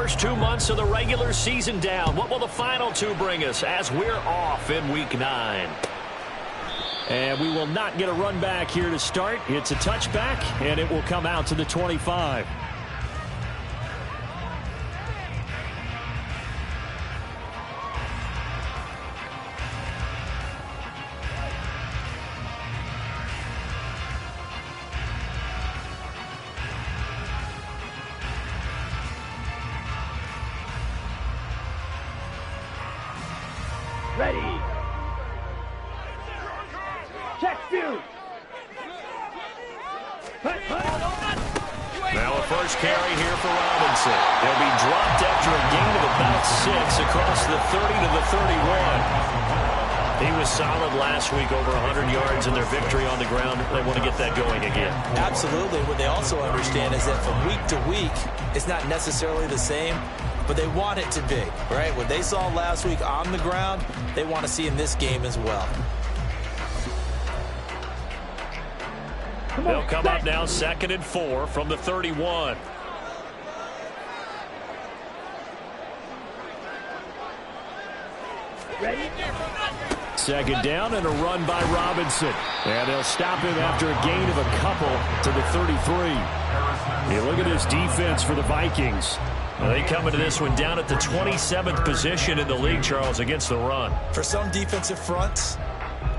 first 2 months of the regular season down. What will the final two bring us as we're off in Week 9? And we will not get a run back here to start. It's a touchback, and it will come out to the 25. Ready. Check two. Now a first carry here for Robinson. He'll be dropped after a gain of about 6 across the 30 to the 31. He was solid last week, over 100 yards in their victory on the ground. They want to get that going again. Absolutely. What they also understand is that from week to week, it's not necessarily the same, but they want it to be, right? What they saw last week on the ground, they want to see in this game as well. They'll come up now 2nd and 4 from the 31. Ready. 2nd down and a run by Robinson. And they'll stop him after a gain of a couple to the 33. Hey, look at this defense for the Vikings. They come into this one down at the 27th position in the league, Charles, against the run. For some defensive fronts,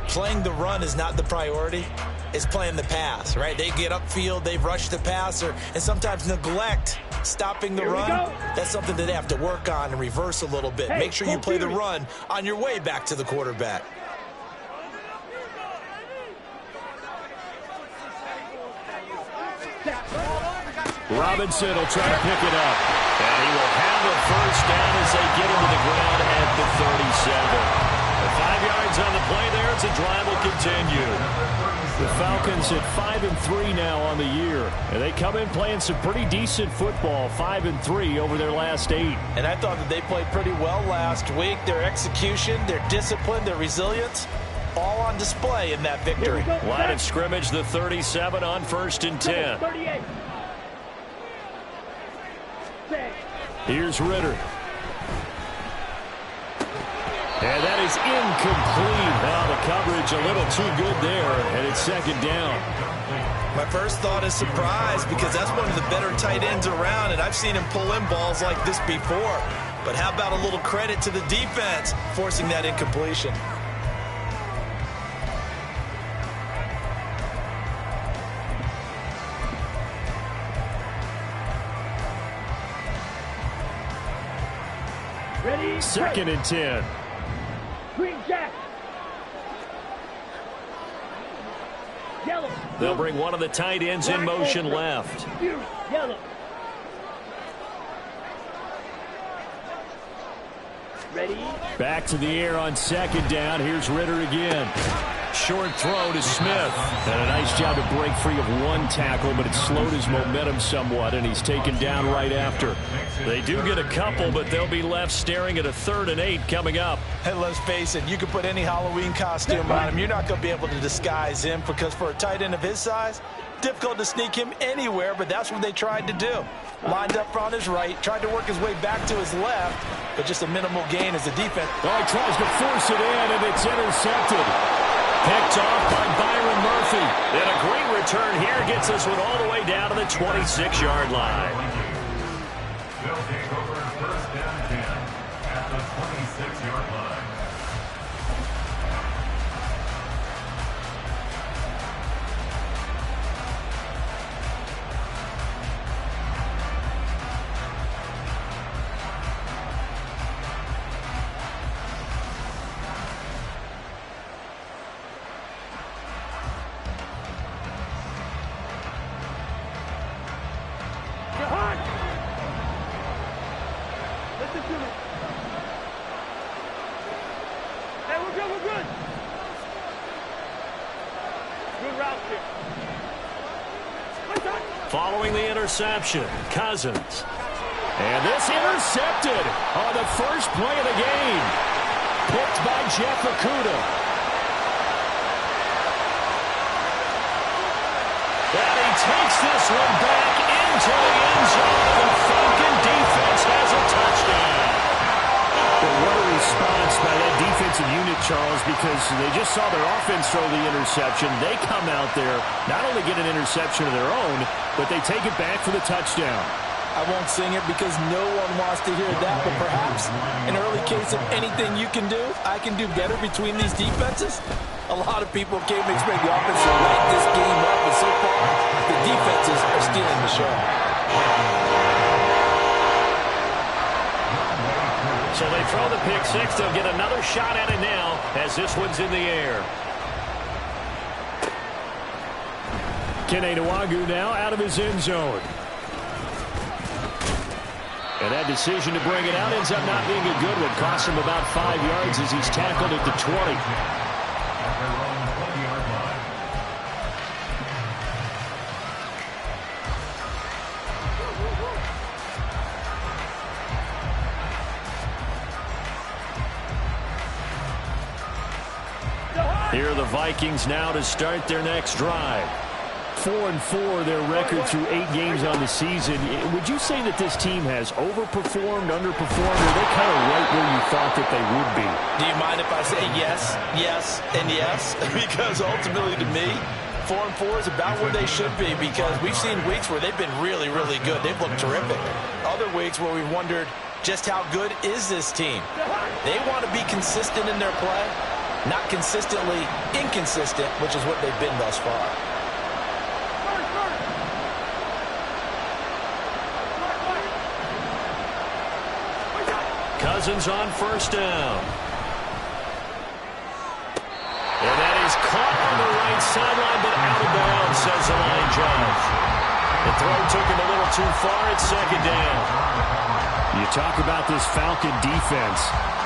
playing the run is not the priority. It's playing the pass, right? They get upfield, they rush the passer, and sometimes neglect stopping the run. That's something that they have to work on and reverse a little bit. Make sure you play the run on your way back to the quarterback. Robinson will try to pick it up. And he will have a first down as they get him to the ground at the 37. 5 yards on the play there as the drive will continue. The Falcons at 5-3 now on the year. And they come in playing some pretty decent football, 5-3 over their last 8. And I thought that they played pretty well last week. Their execution, their discipline, their resilience, all on display in that victory. Line of scrimmage, the 37 on 1st and 10. 38. Here's Ritter. And that is incomplete. Now the coverage a little too good there, and it's 2nd down. My first thought is surprise, because that's one of the better tight ends around, and I've seen him pull in balls like this before. But how about a little credit to the defense forcing that incompletion? Ready. 2nd and 10. Green Jack. Yellow. They'll bring one of the tight ends in motion left. Yellow. Ready. Back to the air on 2nd down. Here's Ritter again. Short throw to Smith. And a nice job to break free of one tackle, but it slowed his momentum somewhat, and he's taken down right after. They do get a couple, but they'll be left staring at a 3rd and 8 coming up. Hey, let's face it, you can put any Halloween costume on him. You're not going to be able to disguise him, because for a tight end of his size, difficult to sneak him anywhere, but that's what they tried to do. Lined up on his right, tried to work his way back to his left, but just a minimal gain as a defense. Oh, he tries to force it in, and it's intercepted. Picked off by Byron Murphy. And a great return here gets this one all the way down to the 26-yard line. They'll take over 1st and 10 at the 26-yard line. Following the interception, Cousins. And this intercepted on the first play of the game. Picked by Jeff Okudah. And he takes this one back into the end zone. The Falcon defense has a defensive unit, Charles, because they just saw their offense throw the interception. They come out there, not only get an interception of their own, but they take it back for the touchdown. I won't sing it because no one wants to hear that, but perhaps an early case of anything you can do, I can do better between these defenses. A lot of people came to expect the offense to light this game up, but so far, the defenses are stealing the show. So they throw the pick six. They'll get another shot at it now as this one's in the air. Kene Nwangwu now out of his end zone. And that decision to bring it out ends up not being a good one. Cost him about 5 yards as he's tackled at the 20. Here are the Vikings now to start their next drive. 4-4 their record through 8 games on the season. Would you say that this team has overperformed, underperformed, or are they kind of right where you thought that they would be? Do you mind if I say yes, yes, and yes? Because ultimately to me, 4-4 is about where they should be, because we've seen weeks where they've been really, really good. They've looked terrific. Other weeks where we've wondered just how good is this team. They want to be consistent in their play, not consistently inconsistent, which is what they've been thus far. Cousins on first down. And that is caught on the right sideline, but out of bounds, says the line judge. The throw took him a little too far. It's second down. You talk about this Falcon defense.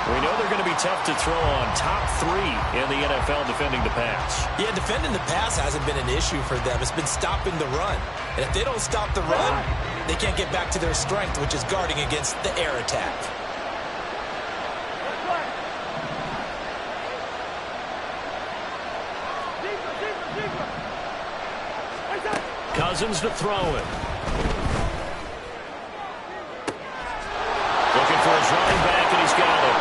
We know they're going to be tough to throw on. Top 3 in the NFL defending the pass. Yeah, defending the pass hasn't been an issue for them. It's been stopping the run. And if they don't stop the run, they can't get back to their strength, which is guarding against the air attack. Cousins to throw it. Looking for his running back, and he's got it.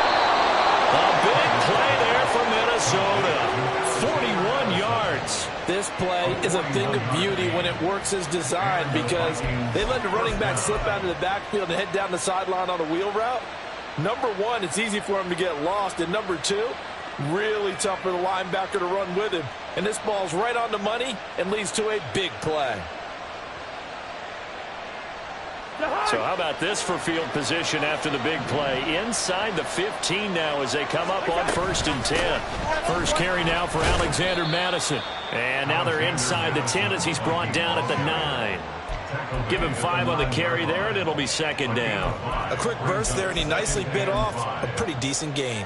A big play there for Minnesota. 41 yards. This play is a thing of beauty when it works as designed, because they let the running back slip out of the backfield and head down the sideline on a wheel route. Number one, it's easy for him to get lost. And number two, really tough for the linebacker to run with him. And this ball's right on the money and leads to a big play. So how about this for field position after the big play? Inside the 15 now as they come up on 1st and 10. First carry now for Alexander Mattison. And now they're inside the 10 as he's brought down at the 9. Give him 5 on the carry there, and it'll be second down. A quick burst there, and he nicely bit off a pretty decent gain.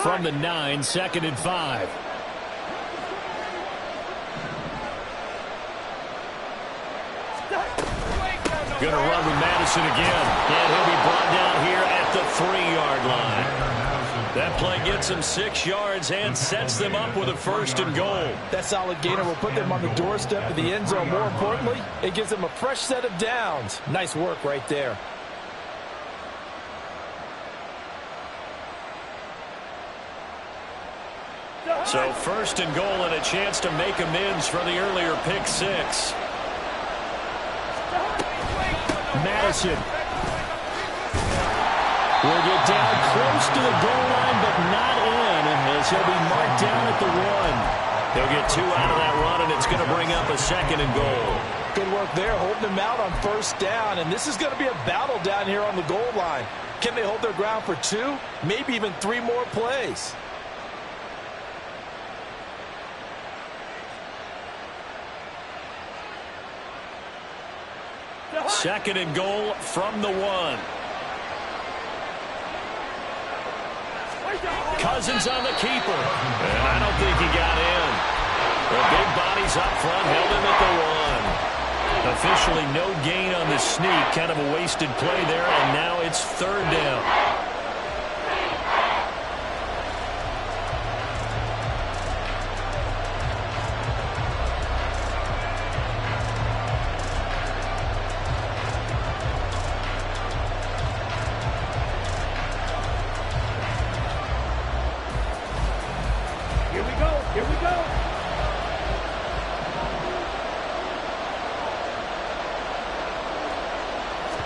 From the 9, 2nd and 5. Going to run with Madison again. And he'll be brought down here at the 3-yard line. That play gets them 6 yards and sets them up with a 1st and goal. That solid gainer will put them on the doorstep of the end zone. More importantly, it gives them a fresh set of downs. Nice work right there. So 1st and goal and a chance to make amends for the earlier pick 6. Madison will get down close to the goal line, but not in, as he'll be marked down at the 1. He'll get 2 out of that run, and it's going to bring up a 2nd and goal. Good work there, holding them out on 1st down, and this is going to be a battle down here on the goal line. Can they hold their ground for 2, maybe even 3 more plays? Second and goal from the 1. Cousins on the keeper. And I don't think he got in. The big bodies up front held him at the 1. Officially no gain on the sneak. Kind of a wasted play there, and now it's 3rd down. Here we go. Here we go.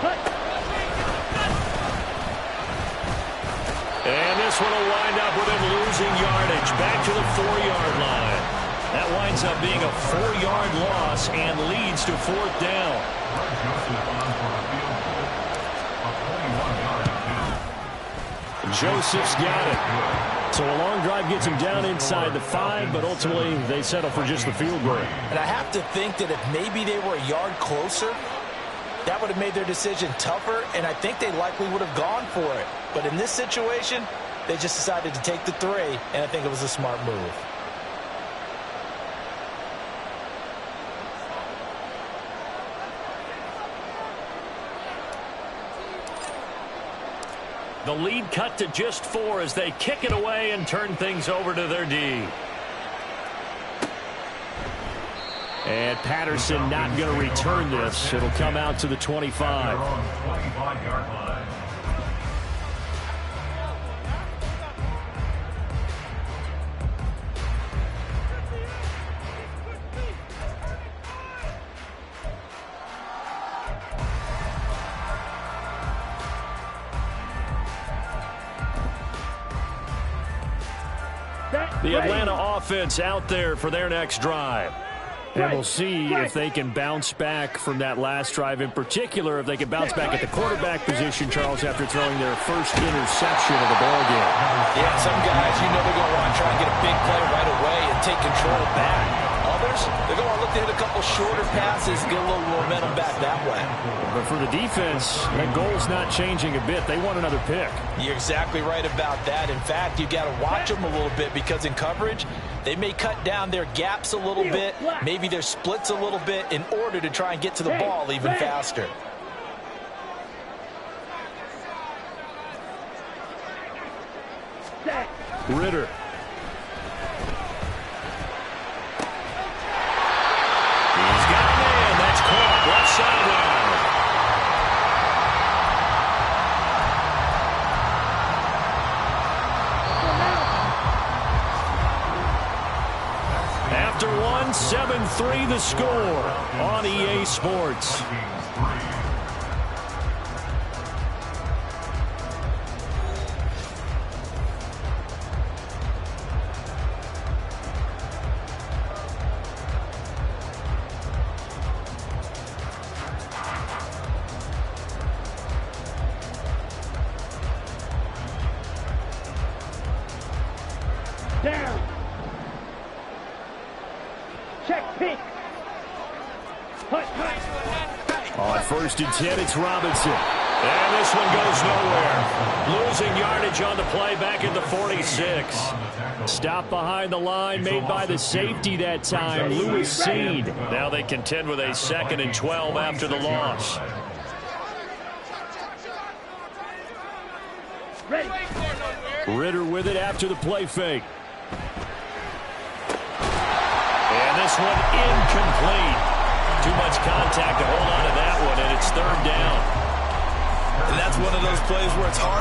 Cut. And this one will wind up with him losing yardage. Back to the 4-yard line. That winds up being a 4-yard loss and leads to 4th down. Joseph's got it. So a long drive gets him down inside the 5, but ultimately they settle for just the field goal. And I have to think that if maybe they were a yard closer, that would have made their decision tougher, and I think they likely would have gone for it. But in this situation, they just decided to take the 3, and I think it was a smart move. The lead cut to just 4 as they kick it away and turn things over to their D. And Patterson not going to return this. It'll come out to the 25. The Atlanta offense out there for their next drive. And we'll see if they can bounce back from that last drive. In particular, if they can bounce back at the quarterback position, Charles, after throwing their first interception of the ballgame. Yeah, some guys, you know they're going to want to try and get a big play right away and take control back. Others, they're going to look to hit a couple shorter passes, get a little momentum back that way. But for the defense, that goal's not changing a bit. They want another pick. You're exactly right about that. In fact, you've got to watch them a little bit because in coverage, they may cut down their gaps a little bit, maybe their splits a little bit in order to try and get to the ball even faster. Ritter. He's got a man. That's caught. Left sideline. After 7-3 the score on EA Sports. Down. Check pick. On 1st and 10, it's Robinson. And this one goes nowhere. Losing yardage on the play back at the 46. Stop behind the line made by the safety that time, Lewis Seed. Now they contend with a 2nd and 12 after the loss. Ready. Ritter with it after the play fake. And this one incomplete. Too much contact to hold on to that one, and it's 3rd down. And that's one of those plays where it's hard